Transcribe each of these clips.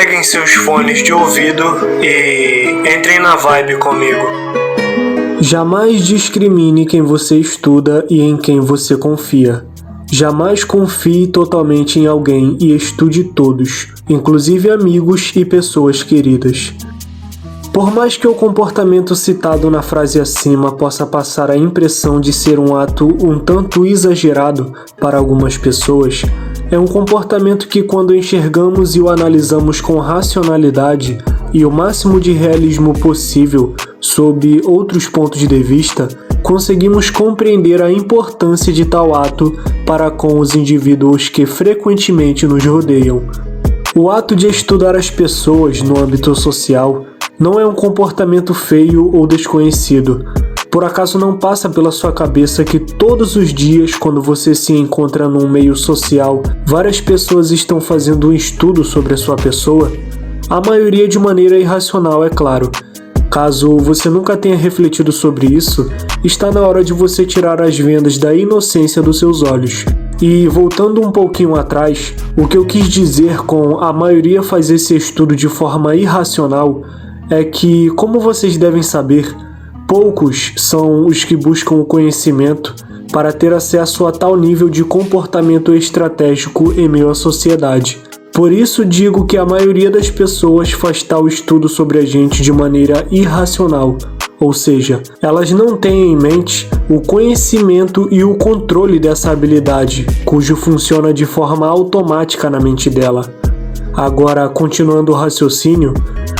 peguem seus fones de ouvido e entrem na vibe comigo. Jamais discrimine quem você estuda e em quem você confia. Jamais confie totalmente em alguém e estude todos, inclusive amigos e pessoas queridas. Por mais que o comportamento citado na frase acima possa passar a impressão de ser um ato um tanto exagerado para algumas pessoas, é um comportamento que, quando enxergamos e o analisamos com racionalidade e o máximo de realismo possível sob outros pontos de vista, conseguimos compreender a importância de tal ato para com os indivíduos que frequentemente nos rodeiam. O ato de estudar as pessoas no âmbito social não é um comportamento feio ou desconhecido. Por acaso não passa pela sua cabeça que todos os dias, quando você se encontra num meio social, várias pessoas estão fazendo um estudo sobre a sua pessoa? A maioria de maneira irracional, é claro. Caso você nunca tenha refletido sobre isso, está na hora de você tirar as vendas da inocência dos seus olhos. E voltando um pouquinho atrás, o que eu quis dizer com a maioria faz esse estudo de forma irracional é que, como vocês devem saber, poucos são os que buscam o conhecimento para ter acesso a tal nível de comportamento estratégico em meio à sociedade. Por isso digo que a maioria das pessoas faz tal estudo sobre a gente de maneira irracional, ou seja, elas não têm em mente o conhecimento e o controle dessa habilidade, cujo funciona de forma automática na mente dela. Agora, continuando o raciocínio,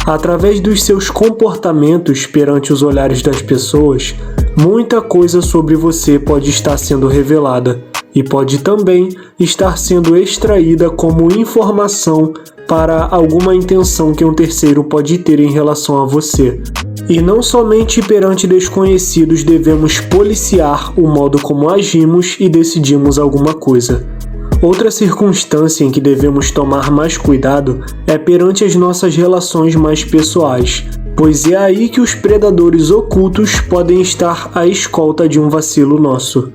através dos seus comportamentos perante os olhares das pessoas, muita coisa sobre você pode estar sendo revelada e pode também estar sendo extraída como informação para alguma intenção que um terceiro pode ter em relação a você. E não somente perante desconhecidos devemos policiar o modo como agimos e decidimos alguma coisa. Outra circunstância em que devemos tomar mais cuidado é perante as nossas relações mais pessoais, pois é aí que os predadores ocultos podem estar à escolta de um vacilo nosso.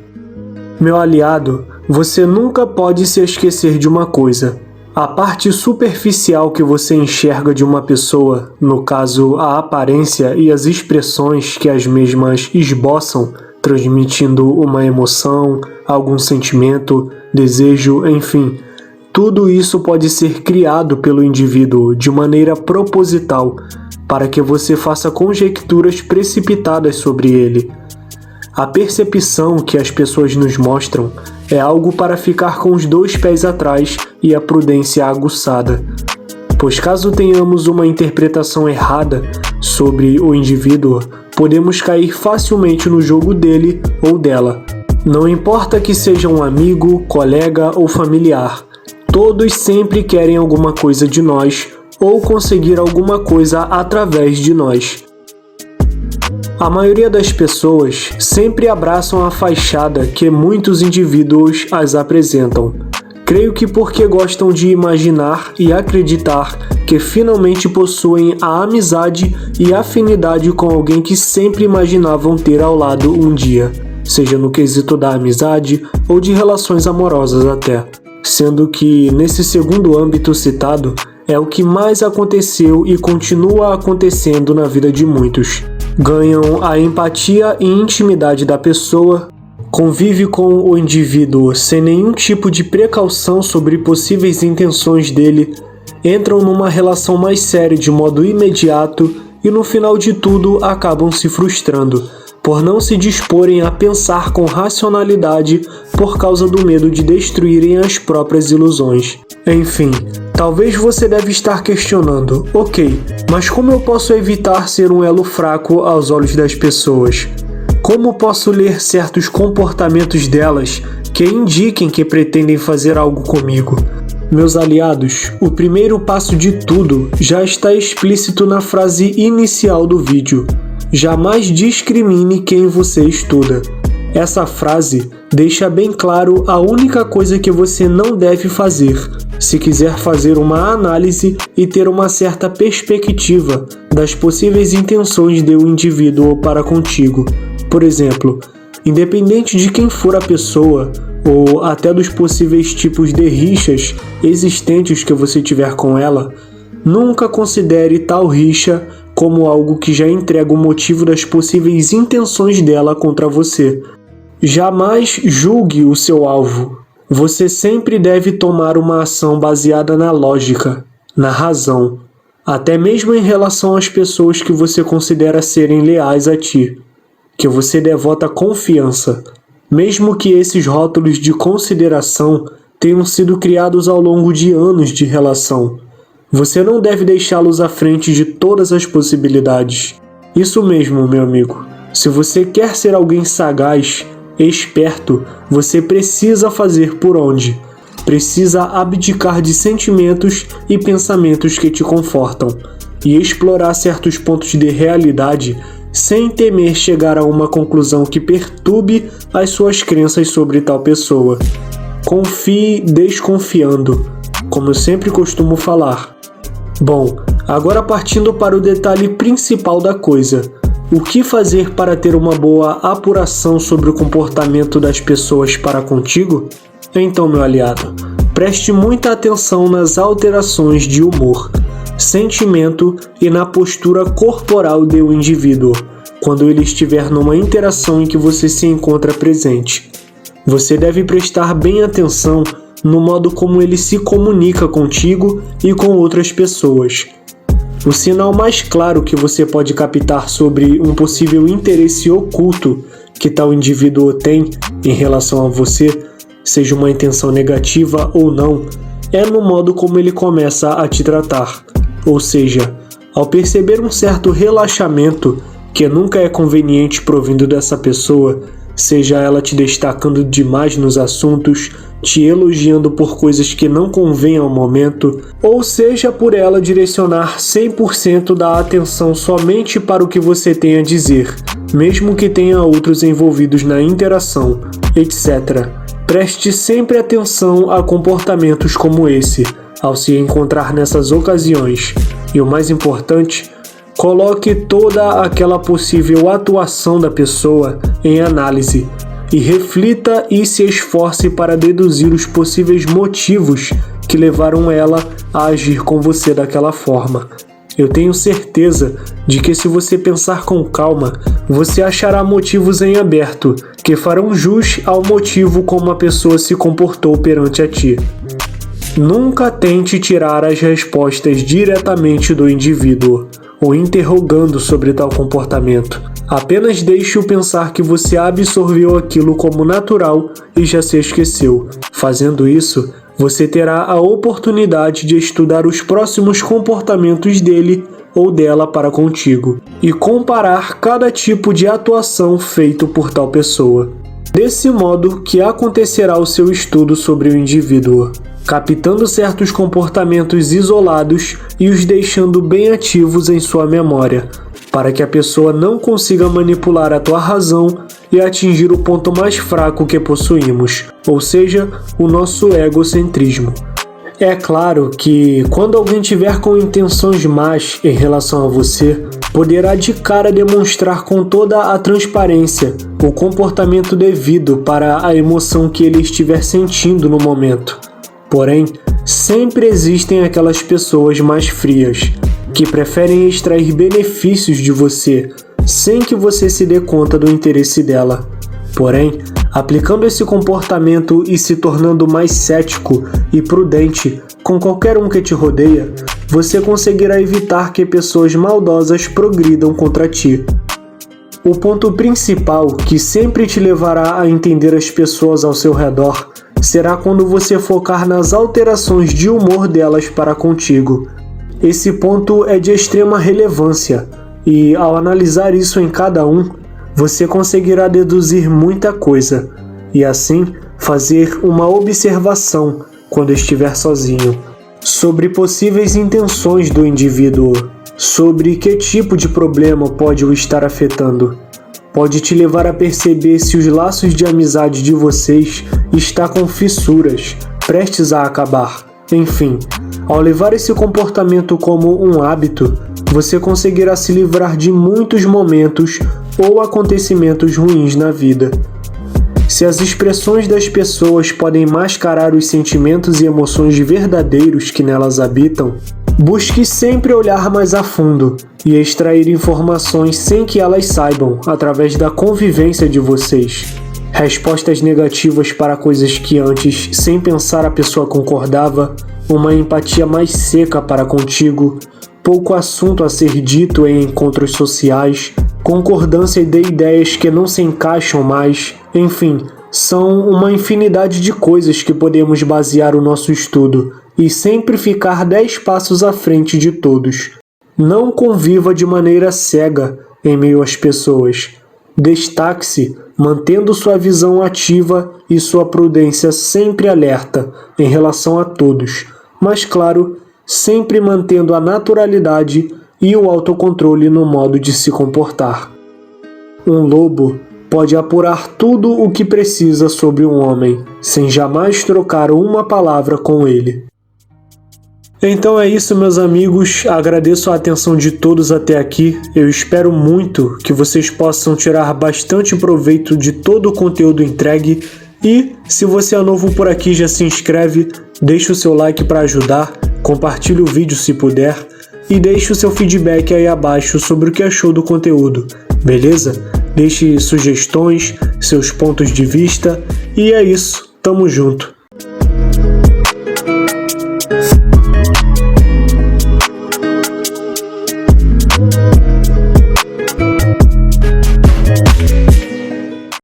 Meu aliado, você nunca pode se esquecer de uma coisa. A parte superficial que você enxerga de uma pessoa, no caso a aparência e as expressões que as mesmas esboçam, transmitindo uma emoção, algum sentimento, desejo, enfim, tudo isso pode ser criado pelo indivíduo de maneira proposital, para que você faça conjecturas precipitadas sobre ele. A percepção que as pessoas nos mostram é algo para ficar com os dois pés atrás e a prudência aguçada, pois caso tenhamos uma interpretação errada sobre o indivíduo, podemos cair facilmente no jogo dele ou dela. Não importa que seja um amigo, colega ou familiar, todos sempre querem alguma coisa de nós ou conseguir alguma coisa através de nós. A maioria das pessoas sempre abraçam a fachada que muitos indivíduos as apresentam. Creio que porque gostam de imaginar e acreditar que finalmente possuem a amizade e afinidade com alguém que sempre imaginavam ter ao lado um dia, seja no quesito da amizade ou de relações amorosas até, sendo que nesse segundo âmbito citado é o que mais aconteceu e continua acontecendo na vida de muitos. Ganham a empatia e intimidade da pessoa, convive com o indivíduo sem nenhum tipo de precaução sobre possíveis intenções dele, entram numa relação mais séria de modo imediato e no final de tudo acabam se frustrando, por não se disporem a pensar com racionalidade por causa do medo de destruírem as próprias ilusões. Enfim, talvez você deve estar questionando, ok, mas como eu posso evitar ser um elo fraco aos olhos das pessoas? Como posso ler certos comportamentos delas que indiquem que pretendem fazer algo comigo? Meus aliados, o primeiro passo de tudo já está explícito na frase inicial do vídeo. Jamais discrimine quem você estuda. Essa frase deixa bem claro a única coisa que você não deve fazer, se quiser fazer uma análise e ter uma certa perspectiva das possíveis intenções de um indivíduo para contigo. Por exemplo, independente de quem for a pessoa, ou até dos possíveis tipos de rixas existentes que você tiver com ela, Nunca considere tal rixa como algo que já entrega o motivo das possíveis intenções dela contra você. Jamais julgue o seu alvo. Você sempre deve tomar uma ação baseada na lógica, na razão, até mesmo em relação às pessoas que você considera serem leais a ti, que você devota confiança, mesmo que esses rótulos de consideração tenham sido criados ao longo de anos de relação. Você não deve deixá-los à frente de todas as possibilidades. Isso mesmo, meu amigo. Se você quer ser alguém sagaz, esperto, você precisa fazer por onde. Precisa abdicar de sentimentos e pensamentos que te confortam e explorar certos pontos de realidade sem temer chegar a uma conclusão que perturbe as suas crenças sobre tal pessoa. Confie desconfiando, como eu sempre costumo falar. Bom, agora partindo para o detalhe principal da coisa. O que fazer para ter uma boa apuração sobre o comportamento das pessoas para contigo? Então, meu aliado, preste muita atenção nas alterações de humor, sentimento e na postura corporal do indivíduo, quando ele estiver numa interação em que você se encontra presente. Você deve prestar bem atenção no modo como ele se comunica contigo e com outras pessoas. O sinal mais claro que você pode captar sobre um possível interesse oculto que tal indivíduo tem em relação a você, seja uma intenção negativa ou não, é no modo como ele começa a te tratar. Ou seja, ao perceber um certo relaxamento que nunca é conveniente provindo dessa pessoa, seja ela te destacando demais nos assuntos, te elogiando por coisas que não convêm ao momento, ou seja por ela direcionar 100% da atenção somente para o que você tem a dizer, mesmo que tenha outros envolvidos na interação, etc. Preste sempre atenção a comportamentos como esse, ao se encontrar nessas ocasiões, e o mais importante, coloque toda aquela possível atuação da pessoa em análise e reflita e se esforce para deduzir os possíveis motivos que levaram ela a agir com você daquela forma. Eu tenho certeza de que se você pensar com calma, você achará motivos em aberto que farão jus ao motivo como a pessoa se comportou perante a ti. Nunca tente tirar as respostas diretamente do indivíduo, ou interrogando sobre tal comportamento. Apenas deixe-o pensar que você absorveu aquilo como natural e já se esqueceu. Fazendo isso, você terá a oportunidade de estudar os próximos comportamentos dele ou dela para contigo e comparar cada tipo de atuação feito por tal pessoa. Desse modo que acontecerá o seu estudo sobre o indivíduo, captando certos comportamentos isolados e os deixando bem ativos em sua memória, para que a pessoa não consiga manipular a tua razão e atingir o ponto mais fraco que possuímos, ou seja, o nosso egocentrismo. É claro que, quando alguém tiver com intenções más em relação a você, poderá de cara demonstrar com toda a transparência o comportamento devido para a emoção que ele estiver sentindo no momento. Porém, sempre existem aquelas pessoas mais frias, que preferem extrair benefícios de você, sem que você se dê conta do interesse dela. Porém, aplicando esse comportamento e se tornando mais cético e prudente com qualquer um que te rodeia, você conseguirá evitar que pessoas maldosas progridam contra ti. O ponto principal que sempre te levará a entender as pessoas ao seu redor será quando você focar nas alterações de humor delas para contigo. Esse ponto é de extrema relevância e, ao analisar isso em cada um, você conseguirá deduzir muita coisa e, assim, fazer uma observação quando estiver sozinho sobre possíveis intenções do indivíduo, sobre que tipo de problema pode o estar afetando. Pode te levar a perceber se os laços de amizade de vocês estão com fissuras, prestes a acabar. Enfim, ao levar esse comportamento como um hábito, você conseguirá se livrar de muitos momentos ou acontecimentos ruins na vida. Se as expressões das pessoas podem mascarar os sentimentos e emoções verdadeiros que nelas habitam, Busque sempre olhar mais a fundo e extrair informações sem que elas saibam, através da convivência de vocês. Respostas negativas para coisas que antes, sem pensar, a pessoa concordava, uma empatia mais seca para contigo, pouco assunto a ser dito em encontros sociais, concordância de ideias que não se encaixam mais, enfim, são uma infinidade de coisas que podemos basear o nosso estudo e sempre ficar 10 passos à frente de todos. Não conviva de maneira cega em meio às pessoas. Destaque-se mantendo sua visão ativa e sua prudência sempre alerta em relação a todos, mas claro, sempre mantendo a naturalidade e o autocontrole no modo de se comportar. Um lobo pode apurar tudo o que precisa sobre um homem, sem jamais trocar uma palavra com ele. Então é isso, meus amigos, agradeço a atenção de todos até aqui, eu espero muito que vocês possam tirar bastante proveito de todo o conteúdo entregue e, se você é novo por aqui, já se inscreve, deixa o seu like para ajudar, compartilhe o vídeo se puder e deixe o seu feedback aí abaixo sobre o que achou do conteúdo, beleza? Deixe sugestões, seus pontos de vista e é isso, tamo junto!